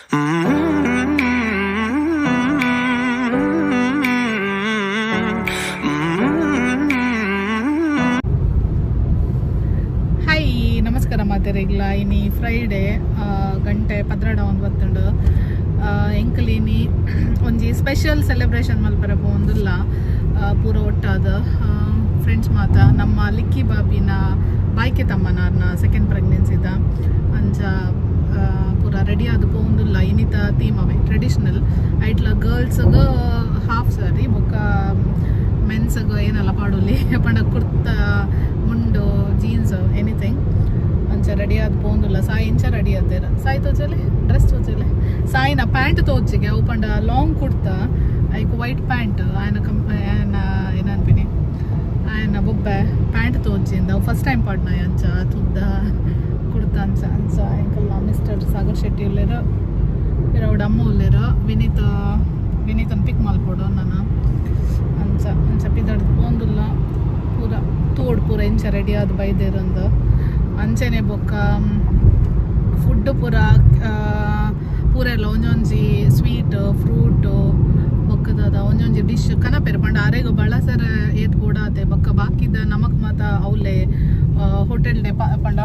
Hi ನಮಸ್ಕಾರ ಮಾತೆರೆಗ್ಲ ಇನಿ Friday ಗಂಟೆ 12:19 ಎಂಕಲಿನಿ ಒಂಜಿ ಸ್ಪೆಷಲ್ ಸೆಲೆಬ್ರೇಷನ್ ಮಲ್ಪರೆ ಪೋಂದುಲ್ಲ ಪೂರ ಒಟ್ಟಾದ ಫ್ರೆಂಡ್ಸ್ ಮಾತ ನಮ್ಮ ಲಿಕ್ಕಿ ಬಾಬಿನ ಬಾಯ್ಕೆ ತಮ್ಮನಾರ್ನ ಸೆಕೆಂಡ್ ಪ್ರೆಗ್ನೆನ್ಸಿದ ಅಂಚ ಪೂರ ರೆಡಿ ಆದ ಪೋಂದುಲ್ಲ ಇನಿತ ಥೀಮ್ ಅವೇ ಟ್ರೆಡಿಷನಲ್ ಐಟ್ಲ ಗರ್ಲ್ಸ್ಗ ಹಾಫ್ ಸಾರಿ ಬೊಕ್ಕ ಮೆನ್ಸ್ಗ ಏನಲ್ಲ ಪಾಡೋಲಿ ಪಂಡ ಕುರ್ತಾ ಮುಂಡು ಜೀನ್ಸ್ ಎನಿಥಿಂಗ್ ಅಂಚ ರೆಡಿ ಆದ ಪೋಂದುಲ್ಲ ಸಾಯಿ ಇಂಚ ರೆಡಿ ಆದ್ದೇರ ಸಾಯಿ ತೋಚಲೆ ಡ್ರೆಸ್ ತೋಚಲೆ ಸಾಯಿನ ಪ್ಯಾಂಟ್ ತೋಚಿಗೆ ಅವು ಪಂಡ long kurta hike white pant ఆయన ಏನನ್ಪಿನಿ ఆయన ಬೊಬ್ಬೆ ಪ್ಯಾಂಟ್ ತೋಚಿಂದ ಅವು ಫಸ್ಟ್ ಟೈಮ್ ಪಾಡ್ನ ಅಂಚ ತುದ್ದ ಕುರ್ತಾ ಅಂಚ ಅಂಚ ಎಂಕಲ್ಲ ಮಿಸ್ಟರ್ ಸಾಗರ್ ಶೆಟ್ಟಿ ಉಲ್ಲೇರ ಇರವಡ ಅಮ್ಮ ಉಲ್ಲೇರ ವಿನೀತನ್ ಪಿಕ್ ಮಲ್ಪೋಡು ನಾನು ಅಂಚ ಅಂಚ ಪಿದಾಡ್ ಪೋಂದುಲ್ಲ ಪೂರ ತೋಡ್ ಪೂರ ಇಂಚ ರೆಡಿ ಆದ ಬೈದೇರಂದು ಅಂಚೆನೆ ಬೊಕ್ಕ ಫುಡ್ ಪೂರ ಎಲ್ಲ ಒಂಜೊಂಜಿ ಸ್ವೀಟ್ ಫ್ರೂಟ್ ಬೊಕ್ಕದ ಒಂಜೊಂಜಿ ಡಿಶ್ ಕನಪೆರೆ ಪಂಡ ಆರೆಗ ಬಳಸರ ಏತ್ ಬೋಡಾತೆ ಬೊಕ್ಕ ಬಾಕಿದ ನಮಕ್ ಮಾತ ಅವಲೆ ಹೋಟೆಲ್ಡೆ ಪಂಡ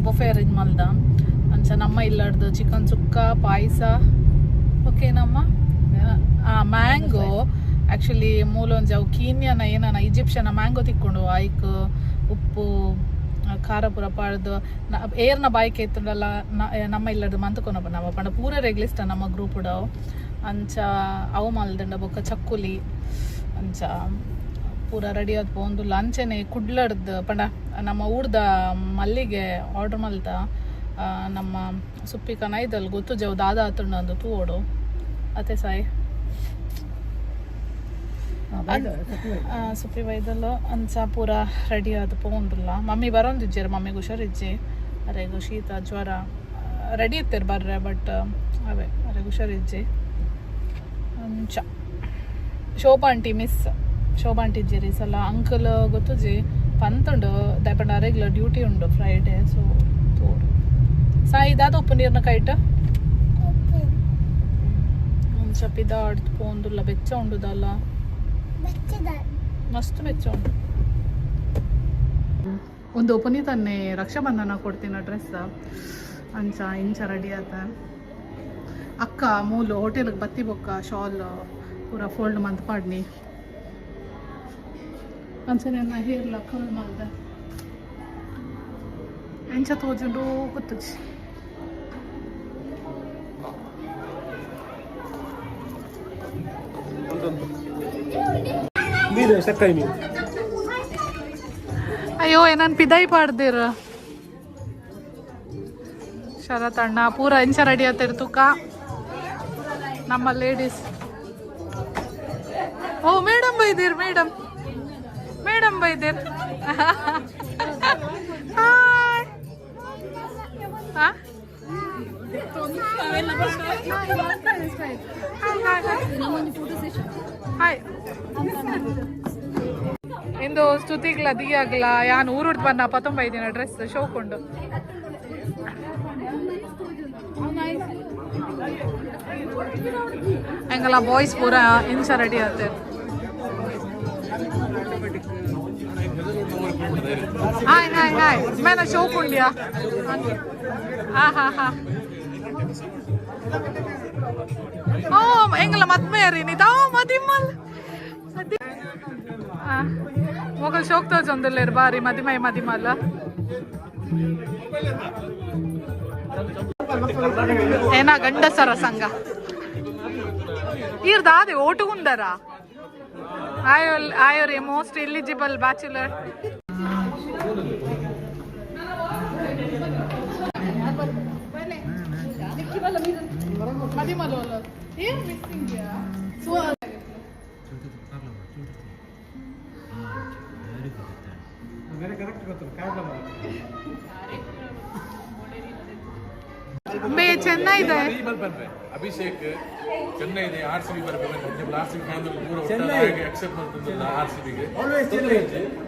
ಬೊಫೆ ಅರೇಂಜ್ ಮಲ್ದ ಅಂಚ ನಮ್ಮ ಇಲ್ಲಾಡ್ದು ಚಿಕನ್ ಸುಕ್ಕ ಪಾಯಸ ಓಕೆ ನಮ್ಮ ಮ್ಯಾಂಗೋ ಆ್ಯಕ್ಚುಲಿ ಮೂಲೊಂಜಿ ಅವು ಕೀನ್ಯನ ಏನನ ಈಜಿಪ್ಷಿಯನ ಮ್ಯಾಂಗೋ ತಿಕ್ಕೊಂಡು ಆಯ್ಕ್ ಉಪ್ಪು ಖಾರ ಪೂರ ಪಾಡ್ದು ಏರ್ನ ಬಾಯ್ಕೆ ಇತ್ತಂಡಲ್ಲ ನಮ್ಮ ಇಲ್ಲದ ಮಂತ್ಕೊನಪ್ಪ ನಾವು ಪಂಡ ಪೂರ ರೆಗ್ಲಿಸ್ಟ ನಮ್ಮ ಗ್ರೂಪ್ಡ್ ಅಂಚ ಅವು ಮಲ್ದಂಡ ಬೊಕ್ಕ ಚಕ್ಕುಲಿ ಅಂಚ ಪೂರ ರೆಡಿ ಆದ ಪೋಂದುಲ್ಲ ಅಂಚೆನೆ ಕುಡ್ಲಡ್ದು ಪಂಡ ನಮ್ಮ ಊರ್ದ ಮಲ್ಲಿಗೆ ಆರ್ಡ್ರ್ ಮಲ್ತ ನಮ್ಮ ಸುಪ್ಪಿಕ ನೈದಲ್ಲಿ ಗೊತ್ತು ಜವ್ ದಾದ ಆತುಂಡ ಅಂದು ತೂವೋಡು ಅತ್ತೆ ಸಾಯಿ ಸುಪ್ಪಿ ಬೈದಲ್ಲ ಅಂಚ ಪೂರ ರೆಡಿ ಆದ ಪೋಂಡುಲ್ಲ ಮಮ್ಮಿ ಬರೋಂದಿಜ್ಜೇರು ಮಮ್ಮಿಗೆ ಹುಷಾರಿಜ್ಜಿ ಅರೆಗು ಶೀತ ಜ್ವರ ರೆಡಿ ಇರ್ತೀರಿ ಬರ್ರೆ ಬಟ್ ಅವೇ ಅರೆಗೆ ಹುಷಾರಿಜ್ಜಿ ಅಂಚ Shobha aunty miss Shobha aunty ಇಜ್ಜಿರಿ ಸಲ ಅಂಕಲ್ ಗೊತ್ತುಜಿ ಪಂತುಂಡು ದಯಪಂಡ ಅರೆಗ್ಲ ಡ್ಯೂಟಿ ಉಂಡು ಫ್ರೈಡೇ ಸೊ ತೋಡು ಸಾಯಿ ದಾದ ಉಪ್ಪು ನೀರ್ನ ಕೈಟ ಅಂಚ ಪಿದಾಡ್ದು ಪೋಂದುಲ್ಲ ಬೆಚ್ಚ ಉಂಡುದಲ್ಲ ಮಸ್ತ್ ಮೆಚ್ಚ ಉಂಟು ಒಂದು ಪುನೀತನ್ನೇ ರಕ್ಷಾಬಂಧನ ಕೊಡ್ತೀನಿ ಡ್ರೆಸ್ ಅಂಚ ಇಂಚ ರೆಡಿ ಆತ ಅಕ್ಕ ಮೂಲು ಹೋಟೆಲ್ಗೆ ಬತ್ತಿ ಬೊಕ್ಕ ಶಾಲ್ ಪೂರ ಫೋಲ್ಡ್ ಮಂತ್ ಪಾಡ್ನಿ ಅಂಚ ನನ್ನ ಹೇರ್ಲ ಕಲ್ ಮಾಡ್ದ ಎಂಚ ತೋಜುಂಡು ಗೊತ್ತುಜಿ ಅಯ್ಯೋ ಏನನ್ ಪಿದಾಯಿ ಪಾಡ್ದಿರ ಶರತ್ ಅಣ್ಣ ಪೂರ ಇಂಚ ರೆಡಿ ಆತಿರ್ ತುಕ ನಮ್ಮ ಲೇಡೀಸ್ ಓ ಮೇಡಮ್ ಬೈದಿರ್ ಮೇಡಮ್ ಬೈದಿರ್ ಹಾಯ್ ಇಂದು ಸ್ತುತಿಗ್ಲ ದಿಯಾಗ್ಲ ಯಾನ್ ಊರುಡ್ ಬನ್ನ 19 ದಿನ ಡ್ರೆಸ್ ಶೋಕೊಂಡು ಎಂಗಲ ಬಾಯ್ಸ್ ಪೂರ ಇಂಚ ರೆಡಿ ಆತೆ ಹಾಯ್ ಮೇನ ಶೋಕುಂಡ್ಯಾ ಹಾ ಓ ಎಂಗಲ ಮತ್ಮೇರಿ ನಿತಾ ಮದಿಮಲ್ ಮೊಗಲ್ ಶೋಕ್ ತೋಜೊಂದುಲ್ಲೇರು ಬಾರಿ ಮದಿಮಲ್ಲ ಏನ ಗಂಡಸರ ಸಂಘ ಇರ್ದಾದೆ ಓಟುಗುಂದರ ಆಯೋರಿ ಮೋಸ್ಟ್ ಎಲಿಜಿಬಲ್ ಬ್ಯಾಚುಲರ್ ಮದಿಮಲ್ಲ ಏನ್ ಮಿಕ್ಸಿಂಗ್ ಚೆನ್ನೈ ಇದೆ ಅಭಿಷೇಕ್ ಚೆನ್ನೈ ಇದೆ RCB ಬರಬೇಕು RCB ಎಕ್ಸೆಪ್ಟ್ ಮಾಡ್ತಾರೆ RCB ಗೆ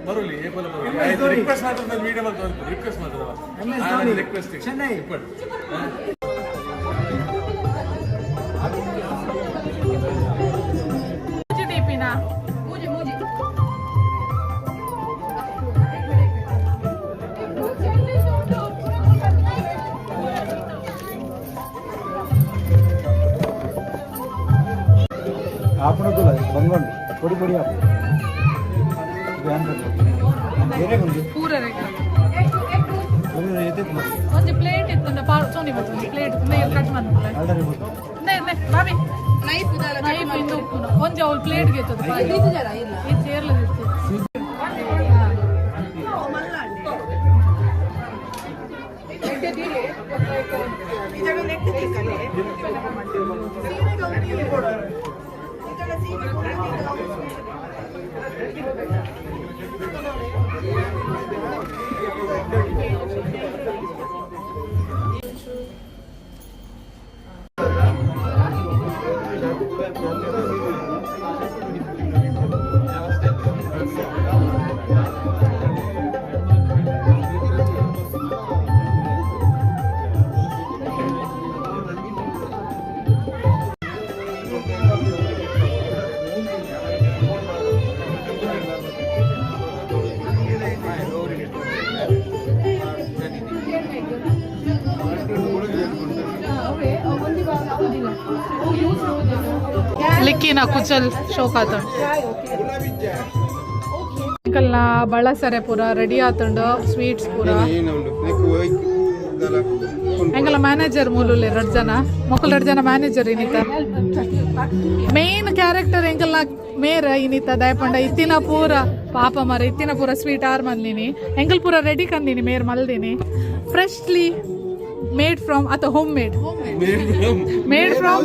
ಬರಲಿ ಏಪಲ್ ಬರಲಿ ರಿಕ್ವೆಸ್ಟ್ ಮಾಡ್ತಾರೆ ವಿಡಿಯೋ ಮಾಡ್ತಾರೆ ರಿಕ್ವೆಸ್ಟ್ ಮಾಡ್ತಾರೆ ಚೆನ್ನೈ ఆపనొద్దుల బంగండి పొడి పొడి ఆపు ಬೇರೆ ಒಂದು ಪೂರ ರೇಖೆ అయితే ಒಂದು ಪ್ಲೇಟ್ ಇತ್ತು ಸೋನಿ ಬತ್ತು ಪ್ಲೇಟ್ ಕಟ್ ಮಾಡ್ತಾರೆ ಆಲ್ರೆಡಿ ಗೊತ್ತು ಬಾಬಿ ನೈಫ್ ಇಂದು ಉಪ್ಪು ಒಂದು ಅವ್ಳು ಪ್ಲೇಟ್ಗೆ ಇತ್ತು ಈ ಚೇರ್ಲ ಇತ್ತು ಲಿಕ್ಕಿನ ಕುಚಲ್ ಶೋಕ್ ಆತಂಡು ಅಂಕಲ್ನ ಬಳಸರೆ ಪೂರ ರೆಡಿ ಆತಂಡು ಸ್ವೀಟ್ಸ್ ಪೂರ ಎಂಕಲ್ಲ ಮ್ಯಾನೇಜರ್ ಮೂಲುಲ್ 2 ಜನ ಮೊಕ್ಕಲ್ 2 ಜನ ಮ್ಯಾನೇಜರ್ ಇನ್ನಿತ ಮೇನ್ ಕ್ಯಾರೆಕ್ಟರ್ ಎಂಕಲ್ನ ಮೇರ ಇನ್ನಿತ ದಯಪಂಡ ಇತ್ತಿನ ಪೂರ ಪಾಪ ಮರ ಇತ್ತಿನ ಪೂರ ಸ್ವೀಟ್ ಆರ್ ಮಲ್ದಿನಿ ಎಂಕಲ್ ಪೂರ ರೆಡಿ ಕಂದಿನಿ ಮೇರ್ ಮಲ್ದಿನಿ ಫ್ರೆಶ್ಲಿ ಮೇಡ್ ಫ್ರಮ್ ಅಥವಾ ಹೋಮ್ ಮೇಡ್ ಫ್ರಮ್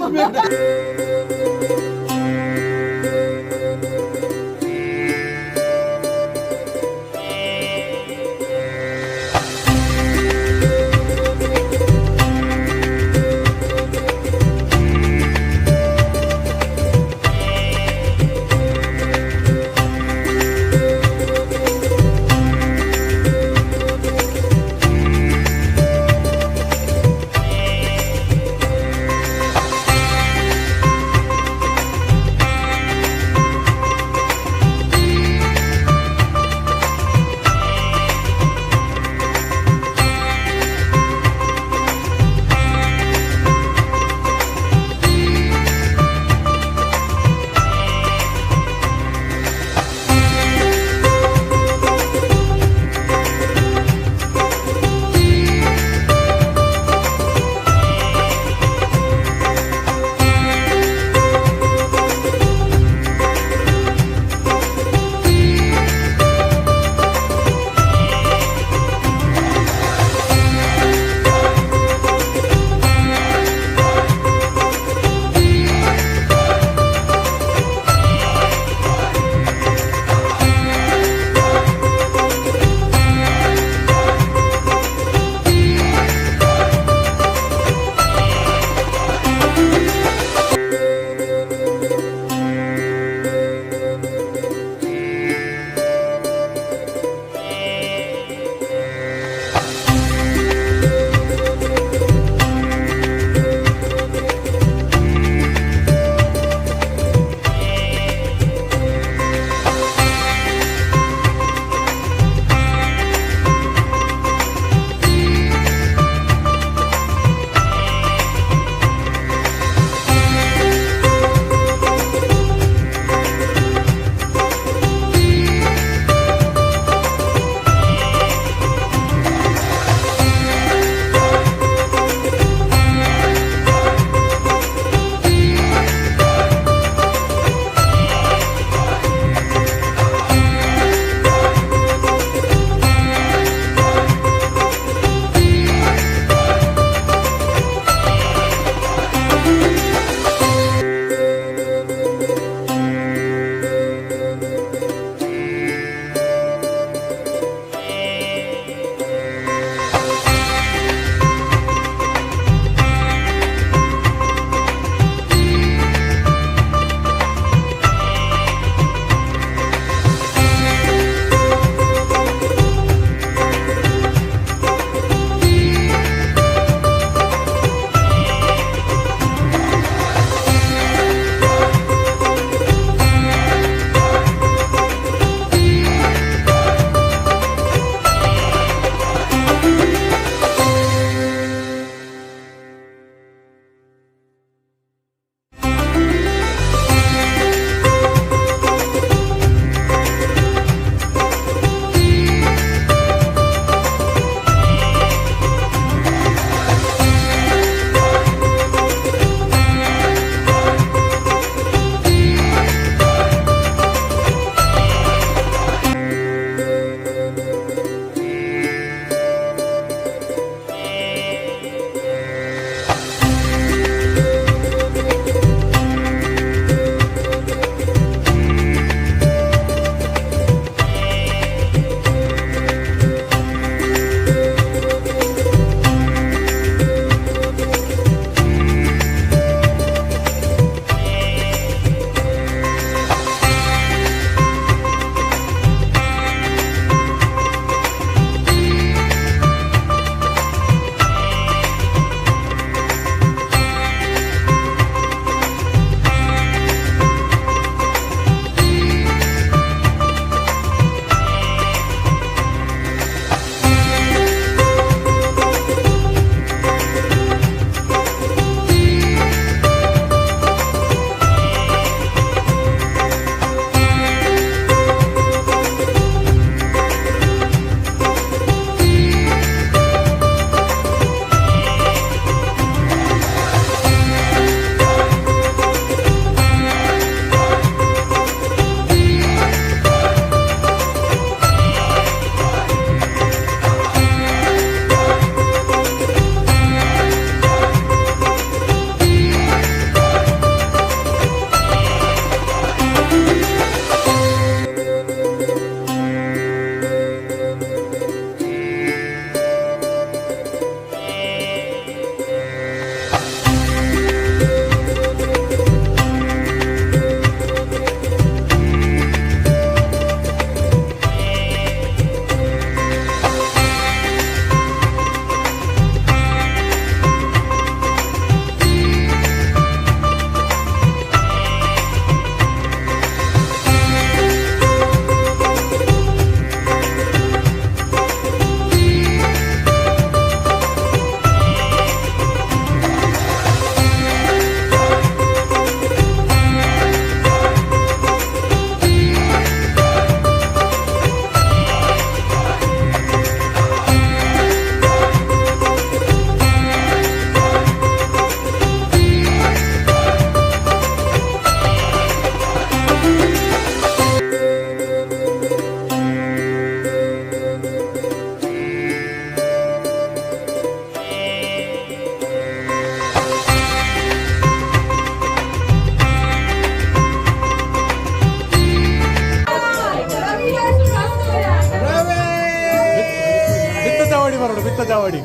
ಚಾವಡಿ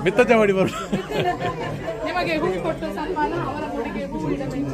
ಮಿತ್ತ ಚಾವಡಿ ಬರು ನಿಮಗೆ ಹೂ ಕೊಟ್ಟು ಸನ್ಮಾನ ಅವರ ಮುಡಿಗೆ ಹೂ ಇಡಬೇಕು.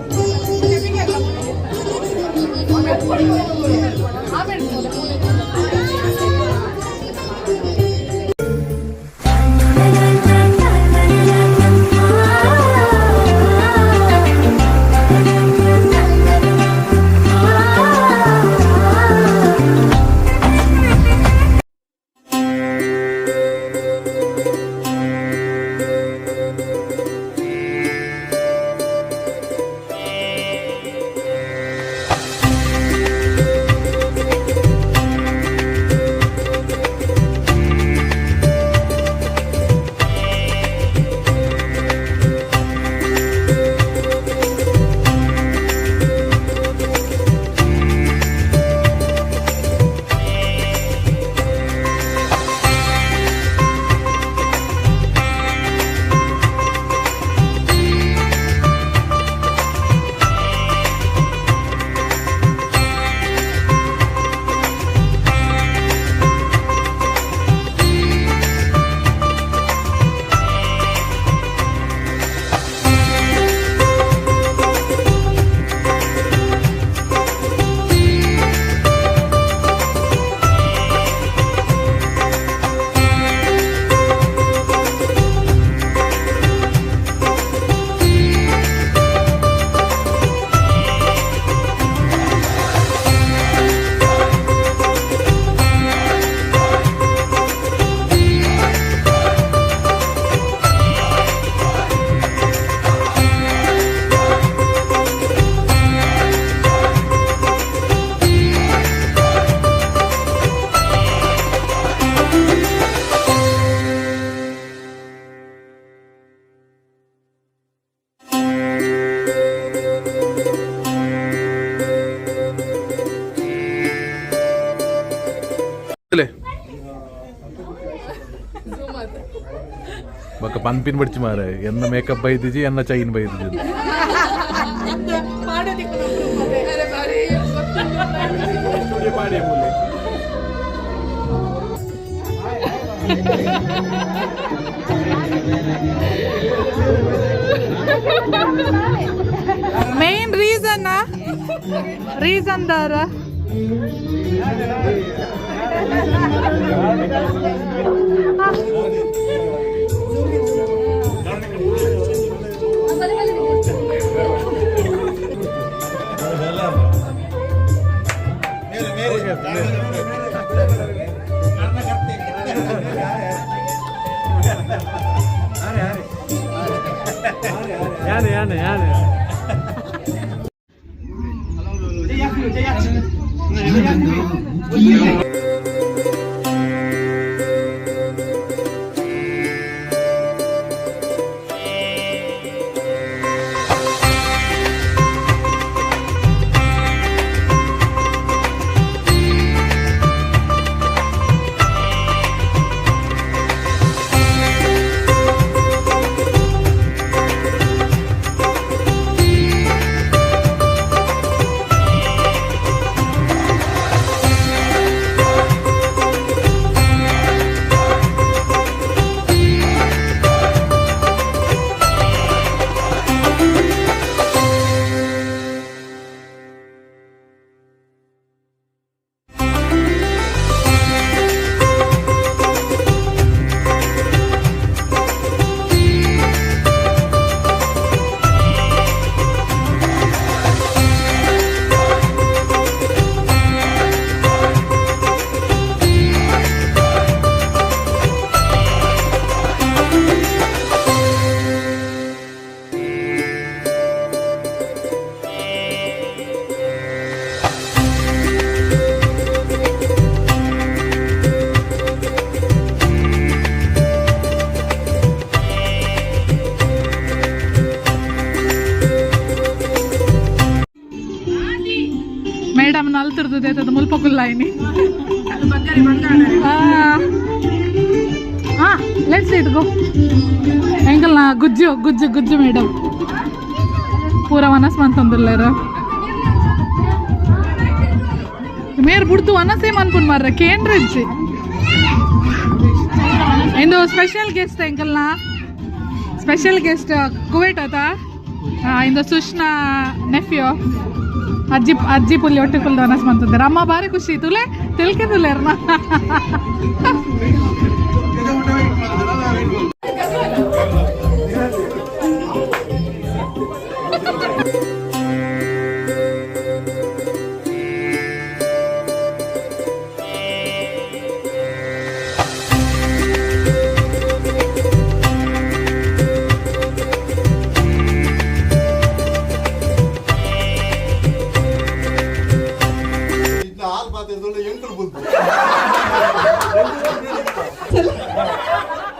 ಬಕ್ಕ ಪನ್ಪಿನ್ ಬಡ್ಚಿ ಮಾರ ಎನ್ನ ಮೇಕಪ್ ಬೈದಿಜಿ ಎನ್ನ ಚೈನ್ ಬೈದಿಜಿ ಮೇನ್ ರೀಸನ್ ದಾರ ಮೇಡಮ್ ನಲ್ತಿರ್ತದೆ ಮುಲ್ಪ ಕುಲ್ಲಾಯಿನಿ ಲೆಟ್ಸ್ ಇಟ್ ಗೋ ಎಂಕಲ್ ನಾ ಗುಜ್ಜು ಗುಜ್ಜು ಗುಜ್ಜು ಮೇಡಮ್ ಪೂರ ವನಸ್ ಮಂತಂದುಲ್ಲೇರ ಮೇರ್ ಬುಡ್ತು ವನಸೇ ಮನ್ಪುನ್ ಮಾರ್ರ ಕೇಂದ್ರ ಇಜ್ಜಿ ಇಂದು ಸ್ಪೆಷಲ್ ಗೆಸ್ಟ್ ಅಂಕಲ್ನ ಸ್ಪೆಷಲ್ ಗೆಸ್ಟ್ ಕುವೈಟ್ ಆತ ಇಂದು ಸುಷ್ನಾ ನೆಫ್ಯೂ ಅಜ್ಜಿ ಪುಲ್ಲಿ ಹೊಟ್ಟೆ ಫುಲ್ ಅನಸ್ ಮಾಡ್ತಿದ್ದಾರೆ ಅಮ್ಮ ಭಾರಿ ಖುಷಿ ತುಲೆ ತಿಳ್ಕೊಂಡಿಲ್ಲೇರ್ನ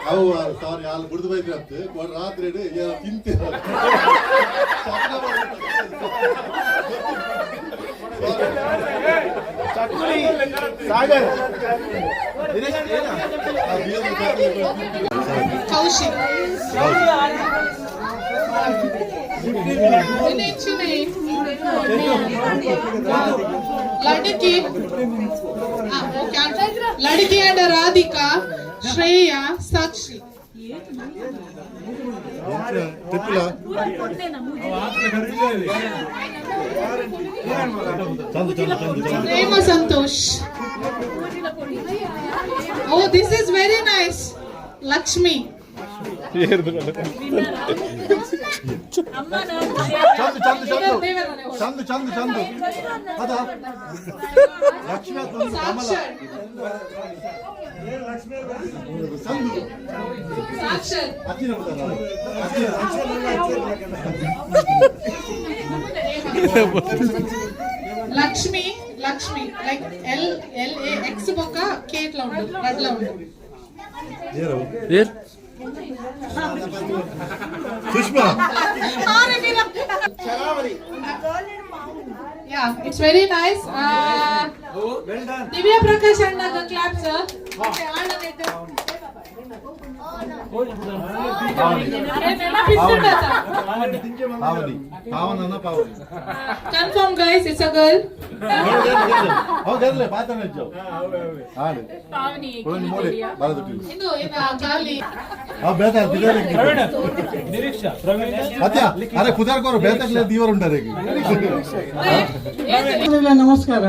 ಅವು ಸಾರಿ ಅಲ್ಲಿ ಬಿಡ್ದು ಬೈದ್ರಂತೆ ರಾತ್ರಿ ತಿಂತೀರ ಕೌಶಿಕ್ लड़की and Radhika Shreya Sakshi Prem Santosh oh this is very nice Lakshmi Chandu Chandu Chandu ಅದ ಲಕ್ಷ್ಮಿ లక్ష్మి లక్ష్మి లైక్ LLAX బొక్క కేట్ లో ఉండు రెడ్ లో ఉండు Sushma yeah it's very nice Divya Prakash and the clap sir okay all of it ಪಾವನಿ ಪಾವನ ಪಾವನಿ confirm guys it's a girl ಹೌದಲ್ಲ ಮಾತಾಡೋ ಹಾಡು ಪಾವನಿ ಒಂದು ಮೋಳೆ ಬರದು ಇದು ಗಾಲಿ ಬೇತ ನಿರೀಕ್ಷಾ ಅತ್ಯ ಅರೆ ಖುದಾರ್ ಕೋರು ಬೇತಕ್ಲೆ ದೀವರು ಉಂಟಾರೆ ನಮಸ್ಕಾರ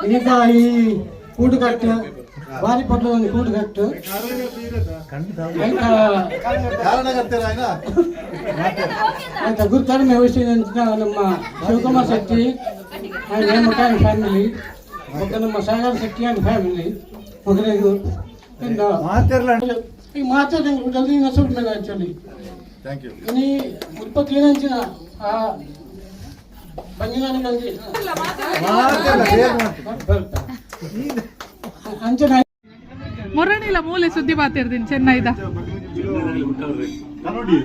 ಈಗ ಈ ಕೂಡುಗಟ್ಟು ಬಾರಿ ಪಟ್ಟಣದ ಕೂಡುಗಟ್ಟು ಅಂತ ಗುರುಕರ್ಮ ವಹಿಸಿದಂತ ನಮ್ಮ ಶಿವಕುಮಾರ್ ಶೆಟ್ಟಿ ಅಂಡ್ ಹೇಮಕ ಅಂಡ್ ಫ್ಯಾಮಿಲಿ ಮತ್ತು ನಮ್ಮ ಸಾಗರ್ ಶೆಟ್ಟಿ ಅಂಡ್ ಫ್ಯಾಮಿಲಿ ಮೊದಲಿಗೂ ಈ ಮಾತಾಡ ಜಲ್ದಿ ನಸುಟ್ ಮೇಲೆ ಆಕ್ಚುಲಿ ಥ್ಯಾಂಕ್ ಯು ini ಉತ್ಪತ್ತಿ ಏನಂಚಿನ ಆ ಬಂಜಿನಾನ ಗಂಜಿ ಅಂಚನ ಮುರಣಿಲ ಮೂಲೆ ಸುದ್ದಿ ಮಾತಾಡ್ತೀನಿ ಚೆನ್ನೈದ ನೋಡಿ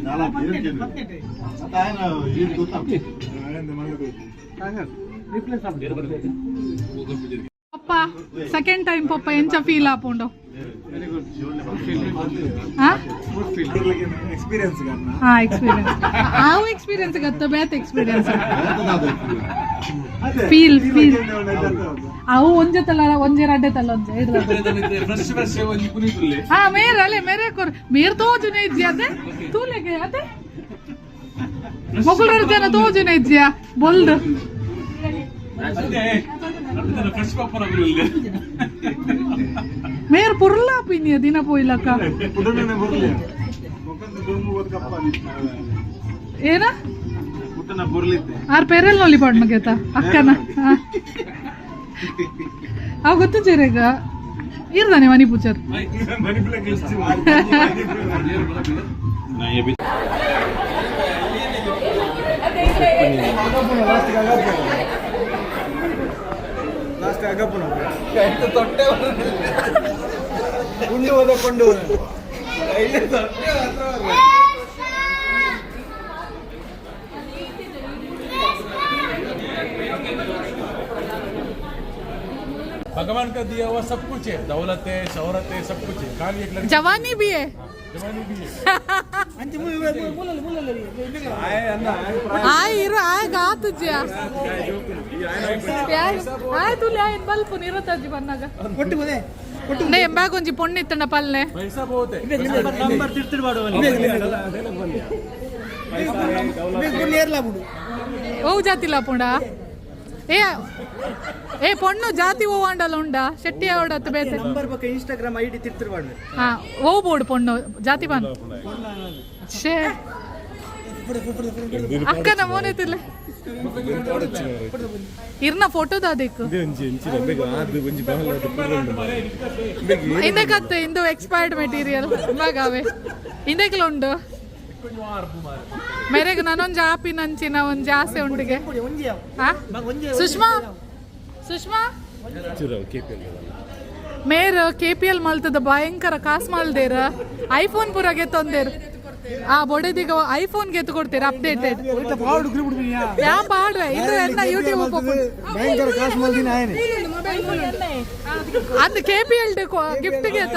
ಪಪ್ಪ ಸೆಕೆಂಡ್ ಟೈಮ್ ಪಪ್ಪ ಎಂಚ ಫೀಲ್ ಆಪುಂಡು ಎಕ್ಸ್ಪೀರಿಯನ್ಸ್ ಆವು ಎಕ್ಸ್ಪೀರಿಯನ್ಸ್ ಗತ್ತ ಬೇತ ಎಕ್ಸ್ಪೀರಿಯನ್ಸ್ ಫೀಲ್ ಅವು ಒಂಜೆತಲ್ಲ ಒಂಜೆ ರಡ್ಡೆತಲ್ಲ ಒಂಜೆ ಹಾ ಮೇರ್ ಅಲೆ ಮೇರೆ ಕೊರ್ ಮೇರ್ ತೋಜುನೆ ಇಜ್ಜಿ ಅದೆ ತೂಲೆಗೆ ಅದೆ ಮೊಗುಳರ ಜನ ತೋಜುನೆ ಇಜ್ಜಿಯ ಬೊಲ್ದು ಮೇರ್ ಪುರ್ಲಾ ಪಿನಿಯ ದಿನ ಪೋಯ್ಲಕ್ಕ ಏನ ಆರ್ ಪೇರೆಲ್ ನೋಲಿ ಪಾಡ್ಮಗೇತ ಅಕ್ಕನ ಅವ್ ಗೊತ್ತು ಚೇರೆಗ ಇರ್ದಾನೆ ಮನಿ ಪೂಚರ್ ಲಾಸ್ಟ್ ಆಗಪ್ಪನ ತೊಟ್ಟೆ ಕೊಂಡು ಓದಕೊಂಡು भगवान का दिया हुआ सब कुछ है, दौलत है, शोहरत है, सब कुछ है। खाली एक लड़की जवानी भी है जवानी भी है। आय इरो आय गा तुझ्या आय तुले आय बल्प निरताजी बन्नाಗ ಕೊಟ್ಟು ಬದೇ ನೇ ಎಂಬಾಗ ಒಂಜಿ ಪೊಣ್ಣಿತ್ತಂಡ ಪಲ್ಲೆ ಪೈಸಾ ಬೋತೆ ನಂಬರ್ ತಿರ್ತಿಡ್ ಮಾಡುವ ಓ ಜಾತಿಲ ಪುಂಡ ಏ ಏ ಪೊಣ್ಣು ಜಾತಿ ಓವಾಂಡಲ ಉಂಡ ಶೆಟ್ಟಿ ಅವಡತ್ತು ಬೇತೆ ನಂಬರ್ ಬಗ್ಗೆ ಇನ್ಸ್ಟಾಗ್ರಾಮ್ ಐಡಿ ತಿರ್ತಿಡ್ ಮಾಡುವ ಹಾ ಓ ಬೋರ್ಡ್ ಪೊಣ್ಣು ಜಾತಿ ಬಾನ್ ಶೇ ಅಕ್ಕನ ಮೋನೆತಿಲ್ಲ ಇರ್ನ ಫೋಟೋದ ಅದಕ್ಕೆ ಇಂದಕತ್ತೆ ಇಂದು ಎಕ್ಸ್ಪೈರ್ಡ್ ಮೆಟೀರಿಯಲ್ ಇವಾಗವೆ ಇಂದಕ್ಲ ಉಂಡು ಮೇರೆಗೆ ನಾನೊಂದು ಆಪಿನ ಅಂಚಿನ ಒಂದು ಜಾಸ್ತಿ ಉಂಡಿಗೆ ಸುಷ್ಮಾ ಸುಷ್ಮಾ ಮೇರ್ KPL ಮಲ್ತದ ಭಯಂಕರ ಕಾಸು ಮಲ್ದೇರ ಐಫೋನ್ ಪೂರ ಗೆತ್ತೊಂದೇರು ಆ ಬೊಡೆದಿಗ ಐಫೋನ್ ಗೆತ್ತು ಕೊಡ್ತೀರ ಅಪ್ಡೇಟೆಡ್ ಯಾ ಪಾಡ್ರೆ ಇದು ಎಲ್ಲ ಯೂಟ್ಯೂಬ್ ಭಯಂಕರ ಕಾಸು ಮಲ್ದಿನ ಆಯ್ನೆ ಅದು KPL ಗಿಫ್ಟ್ ಗೆತ್ತ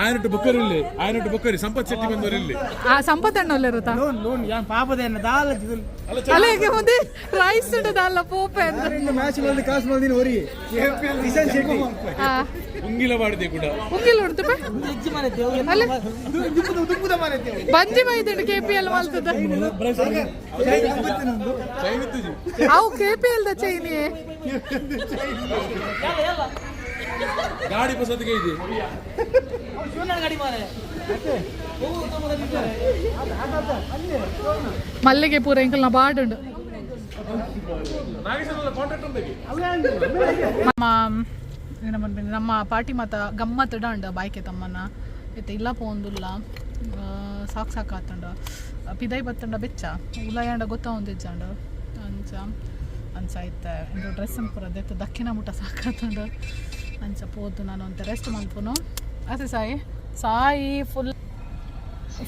ಆಯ್ನಟ್ಟು ಬೊಕ್ಕರಿಲ್ಲಿ ಆಯ್ನಟ್ಟು ಬೊಕ್ಕರಿ ಸಂಪತ್ ಶೆಟ್ಟಿ ಬಂದವರಿಲ್ಲಿ ಆ ಸಂಪತ್ತಣ್ಣಲ್ಲ ಇರುತ್ತಾ ಲೋನ್ ಯಾನ್ ಪಾಪದೇನ ದಾಲ ಅಲ್ಲಿಗೆ ಮುಂದೆ ರೈಸ್ ಉಂಟದಲ್ಲ ಪೋಪೆ ಅಂತ ಮ್ಯಾಚ್ ಮಲ್ದಿ ಕಾಸು ಮಲ್ದಿನ ಹೊರಿ ಕಿಶನ್ ಶೆಟ್ಟಿ ಉಂಗಿಲ ಮಾಡಿದೆ ಕೂಡ ಉಂಗಿಲ್ ಉಂಟು ಅಲ್ಲ ದುಪ್ಪುದ ಮಾರೈತೆ ಬಂಜಿ ಮೈದುಂಡು KPL ಮಲ್ತದ ಚೈನಿತ್ತುಜಿ ಅವು KPL ದ ಚೈನಿ ಗಾಡಿ ಪಸಂದಿಗೆ ಇದೆ ಮಲ್ಲಿಗೆ ಪೂರ ಇಂಕಲ್ನ ಬಾಡುಂಡು ಕಾಂಟ್ರಾಕ್ಟ್ ಉಂಟು ನಮ್ಮ ಪಾರ್ಟಿ ಮಾತ ಗಮ್ಮತ್ ಉಂಡು ಬಾಯ್ಕೆ ತಮ್ಮನ ಇತ್ತೆ ಇಲ್ಲ ಪೋಂದುಲ್ಲ ಸಾಕು ಸಾಕಾತಂಡ ಪಿದೈ ಬತ್ತಂಡ ಬೆಚ್ಚ ಉಲಾಯಾಂಡ ಗೊತ್ತ ಒಂದಿಜ್ಜಂಡು ಅಂಚ ಅಂಚ ಐತೆ ಇದು ಡ್ರೆಸ್ ಪೂರ ದೆತ್ತ ದಕ್ಕಿನ ಮುಟ್ಟ ಸಾಕಾತಂಡ ಅಂಚ ಪೋದು ನಾನು ಅಂತ ರೆಸ್ಟ್ ಮಲ್ಪುನು ಅದೇ ಸಾಯಿ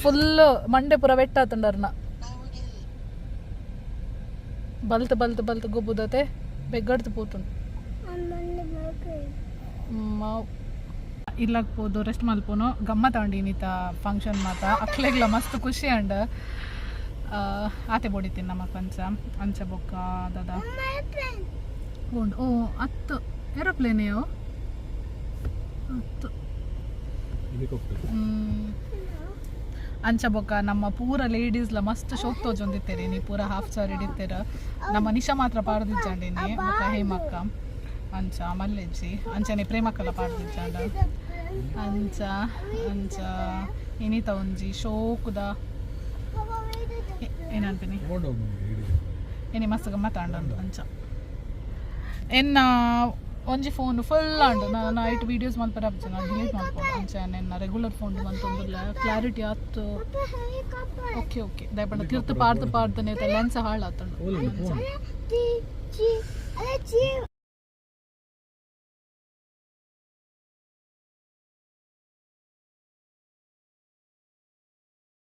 ಫುಲ್ ಮಂಡೆ ಪೂರ ಬೆಟ್ಟಾತಂಡರ್ನ ಬಲ್ತ್ ಗೊಬ್ಬುದತೆ ಬೆಗ್ಗಡ್ತು ಪೋತುಂಡು ಇಲ್ಲಕ್ ಪೋದು ರೆಸ್ಟ್ ಮಲ್ಪುನು ಗಮ್ಮತ್ ಉಂಡಿನಿತ ಫಂಕ್ಷನ್ ಮಾತ ಅಕ್ಲೆಗ್ಲ ಮಸ್ತ್ ಖುಷಿ ಅಂಡ್ ಆತೆ ಬೋಡಿತೀನಿ ನಮ್ಮ ಅಂಚ ಬೊಕ್ಕ ದದ ಉಂಡು ಓ ಹತ್ತು ಏರೋಪ್ಲೇನ್ ಅವು ಹತ್ತು ಅಂಚ ಬೊಕ್ಕ ನಮ್ಮ ಪೂರ ಲೇಡೀಸ್ಲ ಮಸ್ತ್ ಶೋಕ್ ತೋಜೊಂದಿತ್ತೇರಿ ನೀ ಪೂರ ಹಾಫ್ ಸಾರಿ ಹಿಡಿತೇರ ನಮ್ಮ ನಿಶಾ ಮಾತ್ರ ಪಾಡ್ದಿಜ್ಜಂಡಿನಿ ಬೊಕ್ಕ ಹೇಮಕ್ಕ ಅಂಚ ಮಲ್ಲೆಜ್ಜಿ ಅಂಚನೆ ಪ್ರೇಮಕ್ಕಲ ಪಾಡ್ದಿಜ್ಜಂಡ ಅಂಚ ಅಂಚ ಇನಿತ ಒಂಜಿ ಶೋಕುದ ಏನನ್ಪಿನಿ ಏನಿ ಮಸ್ತ್ ಗಮ್ಮತ್ ಆಂಡು ಅಂಚ ಎನ್ನ ಒಂಜಿ ಫೋನ್ ಫುಲ್ ಆಂಡು ನೈಟ್ ವೀಡಿಯೋಸ್ ಮಲ್ಪರ ನಾನು ಡಿಲೀಟ್ ಮಾಡ್ಕೊಂಡು ಅಂಚ ಎನ್ನ ರೆಗ್ಯುಲರ್ ಫೋನ್ ಬಂತೊಂದಿಲ್ಲ ಕ್ಲಾರಿಟಿ ಆಯ್ತು ಓಕೆ ದಯಪಂಡ ತೀರ್ತು ಪಾಡ್ದು ಲೆನ್ಸ್ ಹಾಳಾತಂಡು